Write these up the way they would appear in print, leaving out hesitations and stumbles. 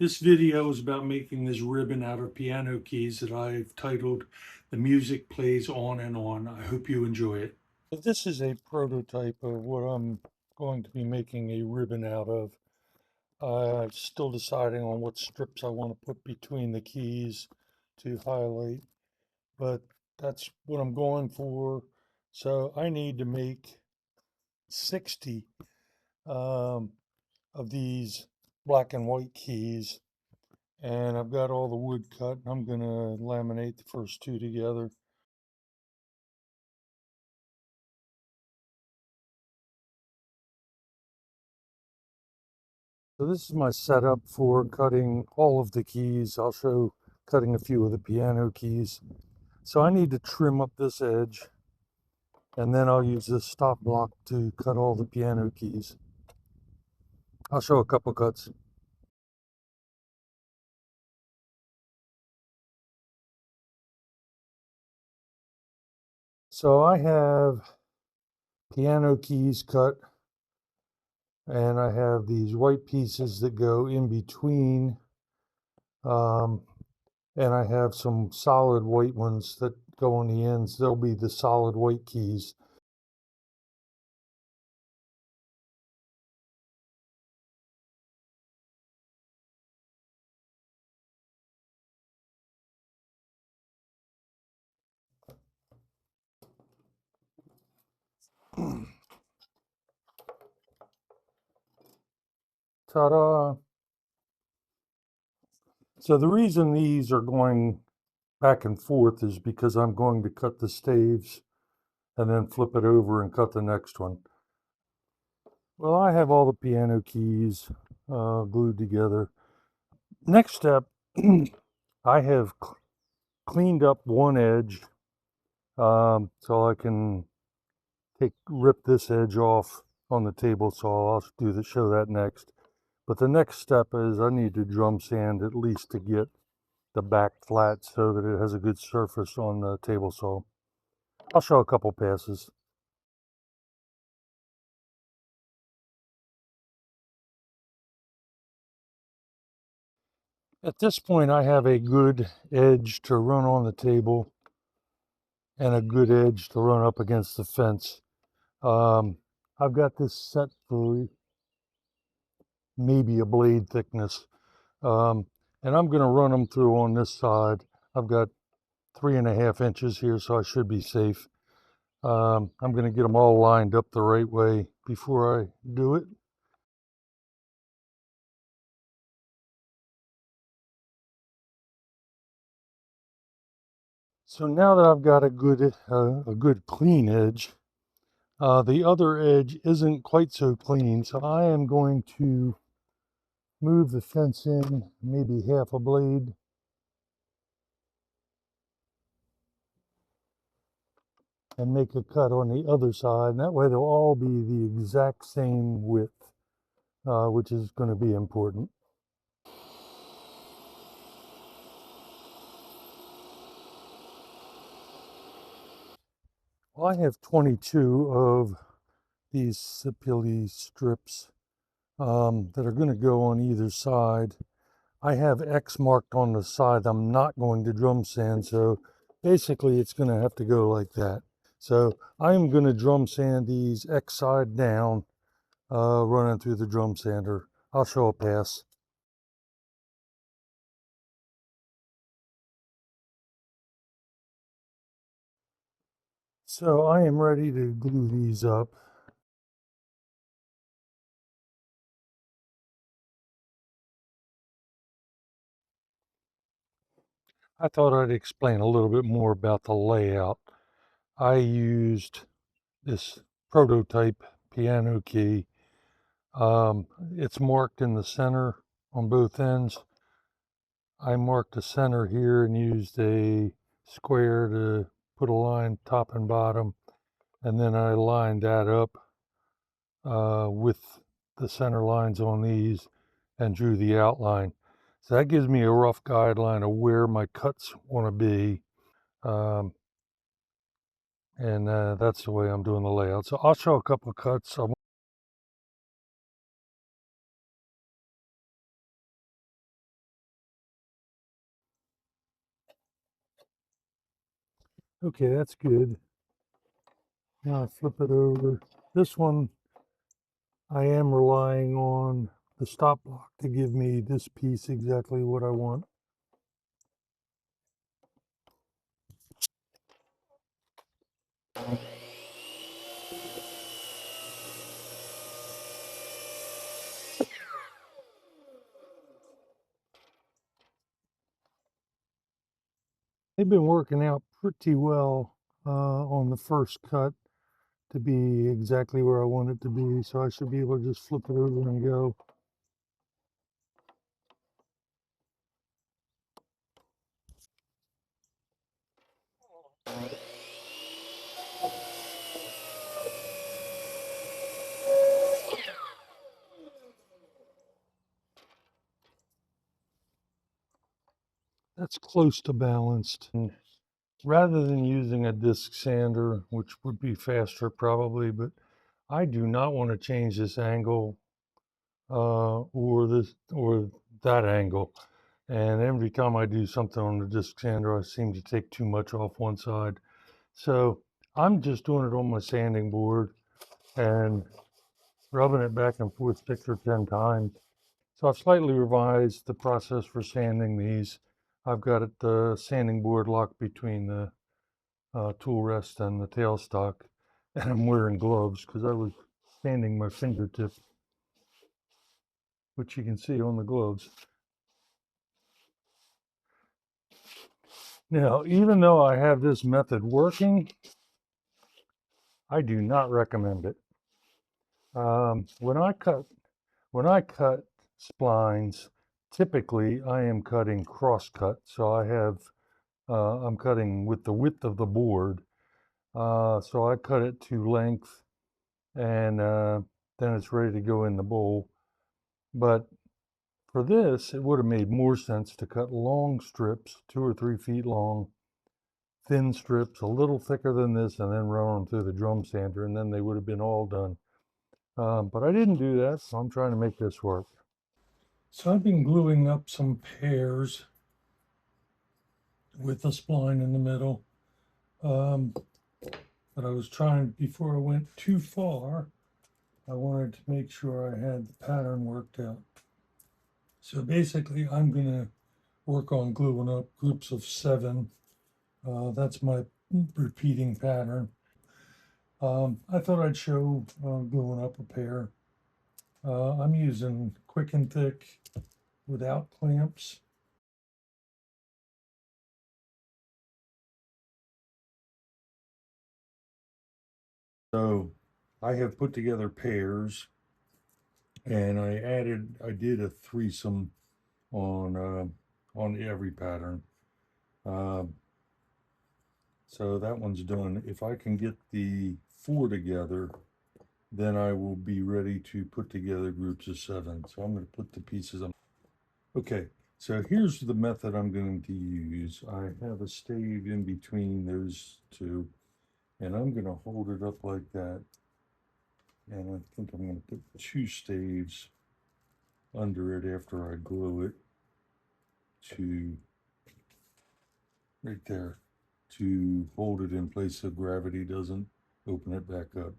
This video is about making this ribbon out of piano keys that I've titled "The Music Plays On and On." I hope you enjoy it. This is a prototype of what I'm going to be making a ribbon out of. I'm still deciding on what strips I want to put between the keys to highlight, but that's what I'm going for. So I need to make 60 of these black and white keys. And I've got all the wood cut. I'm going to laminate the first two together. So this is my setup for cutting all of the keys. I'll show cutting a few of the piano keys. So I need to trim up this edge, and then I'll use this stop block to cut all the piano keys. I'll show a couple cuts. So I have piano keys cut, and I have these white pieces that go in between, and I have some solid white ones that go on the ends. They'll be the solid white keys. Ta-da! So the reason these are going back and forth is because I'm going to cut the staves and then flip it over and cut the next one. Well, I have all the piano keys glued together. Next step, I have cleaned up one edge, so I can rip this edge off on the table saw. I'll show that next. But the next step is I need to drum sand at least to get the back flat so that it has a good surface on the table saw. I'll show a couple passes. At this point, I have a good edge to run on the table and a good edge to run up against the fence. I've got this set for maybe a blade thickness. And I'm going to run them through on this side. I've got 3.5 inches here, so I should be safe. I'm going to get them all lined up the right way before I do it. So now that I've got a good clean edge, the other edge isn't quite so clean, so I am going to move the fence in maybe half a blade. And make a cut on the other side, and that way they'll all be the exact same width, which is going to be important. Well, I have 22 of these Sipili strips that are going to go on either side. I have X marked on the side I'm not going to drum sand, so basically it's going to have to go like that. So I'm going to drum sand these X side down, running through the drum sander. I'll show a pass. So I am ready to glue these up. I thought I'd explain a little bit more about the layout. I used this prototype piano key. It's marked in the center on both ends. I marked the center here and used a square to put a line top and bottom, and then I lined that up with the center lines on these and drew the outline. So that gives me a rough guideline of where my cuts want to be. And that's the way I'm doing the layout. So I'll show a couple of cuts. Okay, that's good. Now I flip it over. This one, I am relying on the stop block to give me this piece exactly what I want. They've been working out pretty well on the first cut to be exactly where I want it to be, so I should be able to just flip it over and go. That's close to balanced. And rather than using a disc sander, which would be faster probably, but I do not want to change this angle or that angle. And every time I do something on the disc sander, I seem to take too much off one side. So I'm just doing it on my sanding board and rubbing it back and forth 6 or 10 times. So I've slightly revised the process for sanding these. I've got it, the sanding board locked between the tool rest and the tailstock, and I'm wearing gloves because I was sanding my fingertip, which you can see on the gloves. Now, even though I have this method working, I do not recommend it. When I cut splines, typically I am cutting cross cut, so I'm cutting with the width of the board. So I cut it to length, and then it's ready to go in the bowl. But for this, it would have made more sense to cut long strips, 2 or 3 feet long, thin strips, a little thicker than this, and then run them through the drum sander, and then they would have been all done. But I didn't do that, so I'm trying to make this work. So I've been gluing up some pairs with a spline in the middle. But I was trying, before I went too far, I wanted to make sure I had the pattern worked out. So basically, I'm going to work on gluing up groups of 7. That's my repeating pattern. I thought I'd show gluing up a pair. I'm using Quick and Thick without clamps. So I have put together pairs, and I did a threesome on every pattern. So that one's done. If I can get the 4 together, then I will be ready to put together groups of 7. So I'm going to put the pieces on. Okay, so here's the method I'm going to use. I have a stave in between those two, and I'm going to hold it up like that. And I think I'm going to put 2 staves under it after I glue it to right there to hold it in place so gravity doesn't open it back up.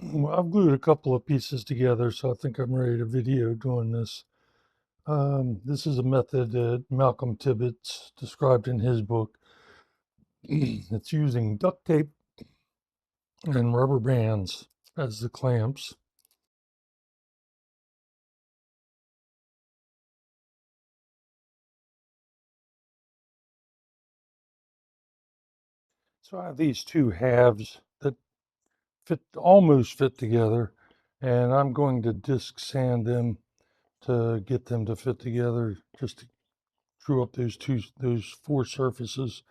Well, I've glued a couple of pieces together, so I think I'm ready to video doing this. This is a method that Malcolm Tibbets described in his book. It's using duct tape and rubber bands as the clamps. So I have these 2 halves that almost fit together, and I'm going to disc sand them to get them to fit together, just to true up those 4 surfaces.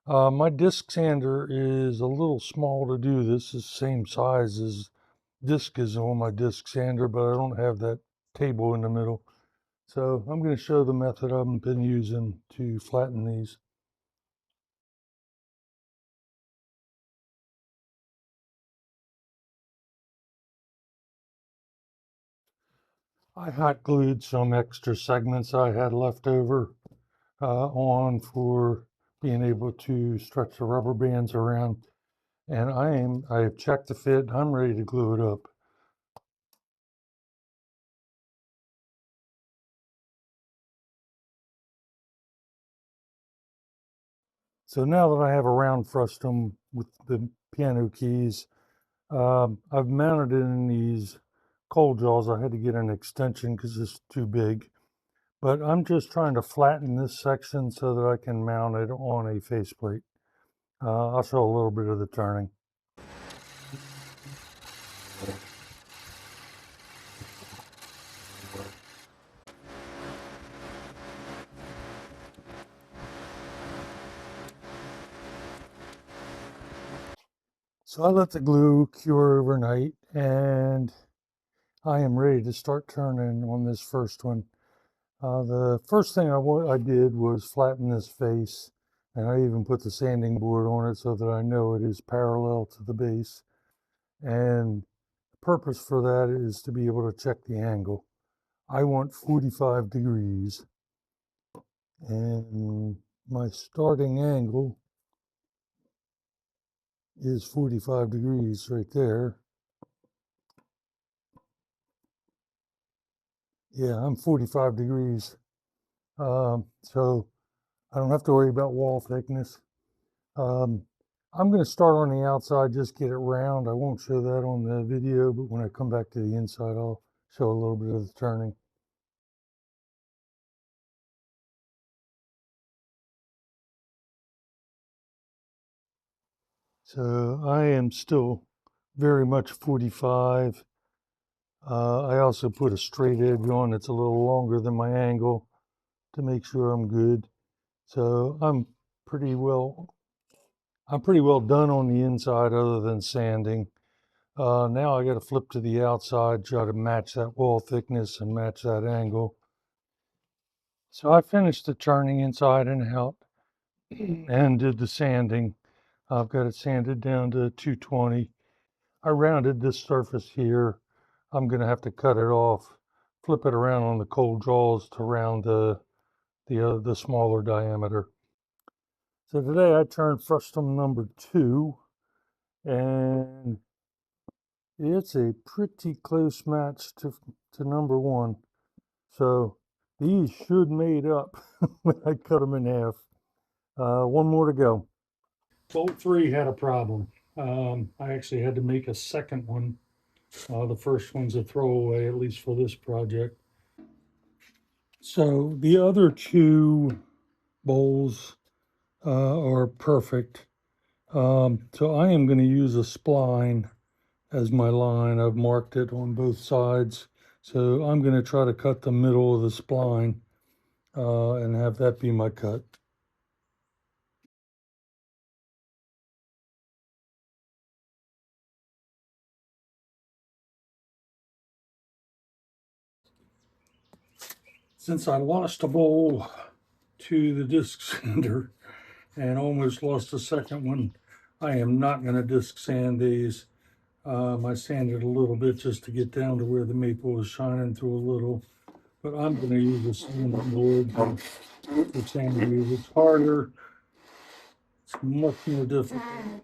My disc sander is a little small to do this. It's the same size as disc is on my disc sander, but I don't have that table in the middle. So I'm going to show the method I've been using to flatten these. I hot glued some extra segments I had left over on for being able to stretch the rubber bands around. And I have checked the fit. I'm ready to glue it up. So now that I have a round frustum with the piano keys, I've mounted it in these cold jaws. I had to get an extension because it's too big. But I'm just trying to flatten this section so that I can mount it on a faceplate. I'll show a little bit of the turning. So I let the glue cure overnight, and I am ready to start turning on this first one. The first thing I did was flatten this face, and I even put the sanding board on it so that I know it is parallel to the base. And the purpose for that is to be able to check the angle. I want 45 degrees, and my starting angle is 45 degrees right there. Yeah, I'm 45 degrees. So I don't have to worry about wall thickness. Um, I'm going to start on the outside, just get it round. I won't show that on the video, but when I come back to the inside, I'll show a little bit of the turning. So I am still very much 45. I also put a straight edge on. It's a little longer than my angle to make sure I'm good. So I'm pretty well done on the inside other than sanding. Now I got to flip to the outside, try to match that wall thickness and match that angle. So I finished the turning inside and out and did the sanding. I've got it sanded down to 220. I rounded this surface here. I'm going to have to cut it off, flip it around on the cold jaws to round the smaller diameter. So today I turned frustum number 2, and it's a pretty close match to number 1. So these should mate up when I cut them in half. One more to go. Bolt 3 had a problem. I actually had to make a second one. The first one's a throwaway, at least for this project. So the other 2 bowls are perfect. So I am going to use a spline as my line. I've marked it on both sides. So I'm going to try to cut the middle of the spline and have that be my cut. Since I lost a bowl to the disc sander and almost lost a second one, I am not going to disc sand these. I sanded a little bit just to get down to where the maple was shining through a little, but I'm going to use a sanding board for sanding. It's harder, it's much more difficult,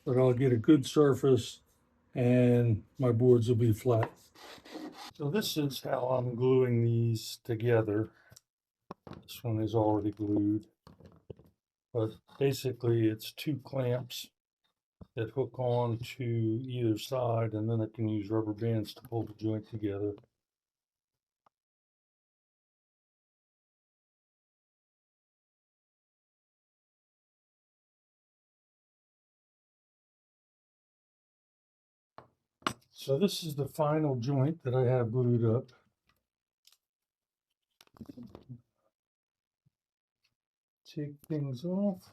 but I'll get a good surface and my boards will be flat. So this is how I'm gluing these together. This one is already glued, but basically it's 2 clamps that hook on to either side, and then I can use rubber bands to pull the joint together. So this is the final joint that I have glued up. Take things off.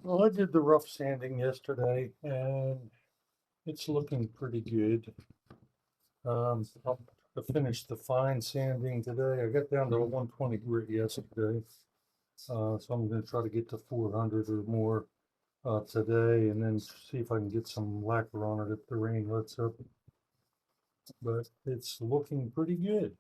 Well, I did the rough sanding yesterday, and it's looking pretty good. I finished the fine sanding today. I got down to a 120 grit yesterday. So I'm going to try to get to 400 or more today, and then see if I can get some lacquer on it if the rain lets up. But it's looking pretty good.